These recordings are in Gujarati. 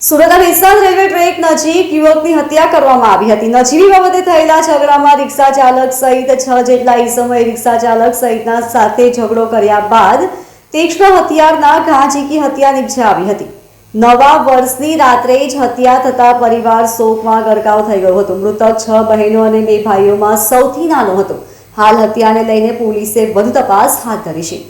સુરતના વિસ્તાર રેલવે ટ્રેક નજીક યુવકની હત્યા કરવામાં આવી હતી. નજીવી બાબતે થયેલા ઝઘડામાં રિક્ષા ચાલક સહિત 6 જેટલા ઈસમોએ રિક્ષા ચાલક સહિતના સાથે ઝઘડો કર્યા બાદ તીક્ષ્ણ હથિયારના ઘા ઝીકી હત્યા નિપજાવી હતી. નવા વર્ષની રાત્રે જ હત્યા થતા પરિવાર શોકમાં ગરકાવ થઈ ગયો હતો. મૃતક 6 બહેનો અને 2 ભાઈઓમાં સૌથી નાનો હતો. હાલ હત્યાને લઈને પોલીસે વધુ તપાસ હાથ ધરી છે.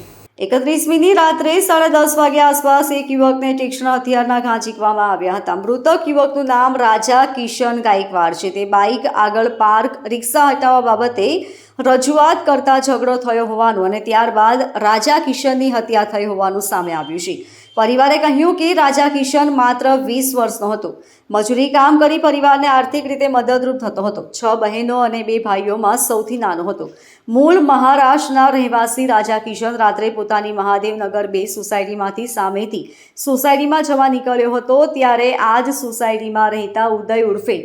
31મીની રાત્રે 10:30 વાગ્યા આસપાસ એક યુવકને તીક્ષ્ણ હથિયારના ઘા ઝીંકવામાં આવ્યા હતા. મૃતક યુવકનું નામ રાજા કિશન ગાયકવાડ છે. તે બાઇક આગળ પાર્ક રિક્ષા હટાવવા બાબતે રજૂઆત કરતા ઝઘડો થયો હોવાનું અને ત્યારબાદ રાજા કિશનની હત્યા થઈ હોવાનું સામે આવ્યું છે. પરિવારે કહ્યું કે રાજા કિશન માત્ર 20 વર્ષનો હતો. મજૂરી કામ કરી પરિવારને આર્થિક રીતે મદદરૂપ થતો હતો. 6 બહેનો અને 2 ભાઈઓમાં સૌથી નાનો હતો. મૂળ મહારાષ્ટ્રના રહેવાસી રાજા કિશન રાત્રે પોતાની મહાદેવનગર 2 સોસાયટીમાંથી સામેથી સોસાયટીમાં જવા નીકળ્યો હતો. ત્યારે આ જ સોસાયટીમાં રહેતા ઉદય ઉર્ફે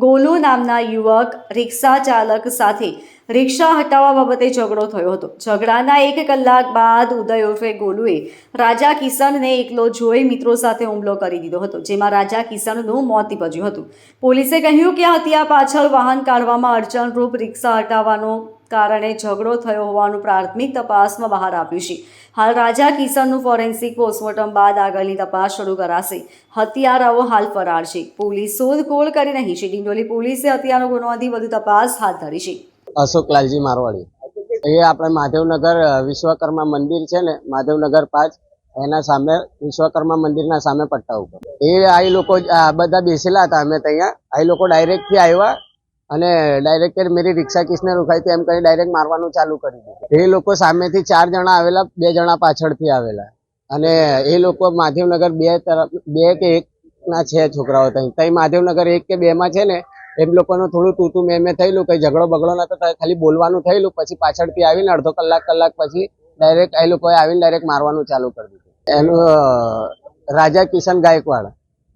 ગોલુ નામના યુવક રિક્ષા ચાલક સાથે રિક્ષા હટાવવા બાબતે ઝઘડો થયો હતો. ઝઘડાના 1 કલાક બાદ ઉદય ઉર્ફે ગોલુએ રાજા કિશનને એકલો જોઈ મિત્રો સાથે હુમલો કરી દીધો હતો, જેમાં રાજા કિશનનું મોત નીપજ્યું હતું. પોલીસે કહ્યું કે હત્યા પાછળ વાહન કાઢવામાં અડચણરૂપ રિક્ષા હટાવવાનો કારણે ઝઘડો થયો હોવાનું પ્રાથમિક તપાસમાં બહાર આવ્યું છે. હાલ રાજા કિશનનું ફોરેન્સિક પોસ્ટમોર્ટમ બાદ આગળની તપાસ શરૂ કરાશે. હત્યારાઓ હાલ ફરાર છે. પોલીસ શોધખોળ કરી રહી છે. ડિંડોલી પોલીસે હત્યાનો ગુનો નોંધી વધુ તપાસ હાથ ધરી છે. અશોક લાલજી મારવાડી, એ આપણે મહાદેવનગર વિશ્વકર્મા મંદિર છે ને, મહાદેવનગર 5, એના સામે વિશ્વકર્મા મંદિરના સામે પટ્ટા ઉપર આ લોકો બધા બેસેલા હતા. અમે ત્યાં આ લોકો ડાયરેક્ટથી આવ્યા અને ડાયરેક્ટ મેરી રિક્ષા કિસને રોકાઈ હતી એમ કરી ડાયરેક્ટ મારવાનું ચાલુ કરી દીધું. એ લોકો સામેથી 4 જણા આવેલા, 2 જણા પાછળથી આવેલા અને એ લોકો મહાદેવનગર 2 કે 1 ના છે છોકરાઓ. ત્યાં મહાદેવનગર 1 કે 2 માં છે ને, એમ લોકોનું થોડું તું મેં થયેલું, કઈ ઝઘડો બગડો નતો, ખાલી બોલવાનું થયેલું. પછી પાછળથી આવીને અડધો કલાક પછી ડાયરેક્ટ એ લોકોએ આવીને ડાયરેક્ટ મારવાનું ચાલુ કરી દીધું. એનું રાજા કિશન ગાયકવાડ,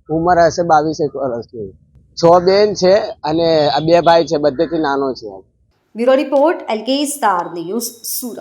ઉંમર હશે 22 વર્ષની. 6 બેન છે અને 2 ભાઈ છે, બધેથી નાનો છે. Bureau report LK star news, Surat.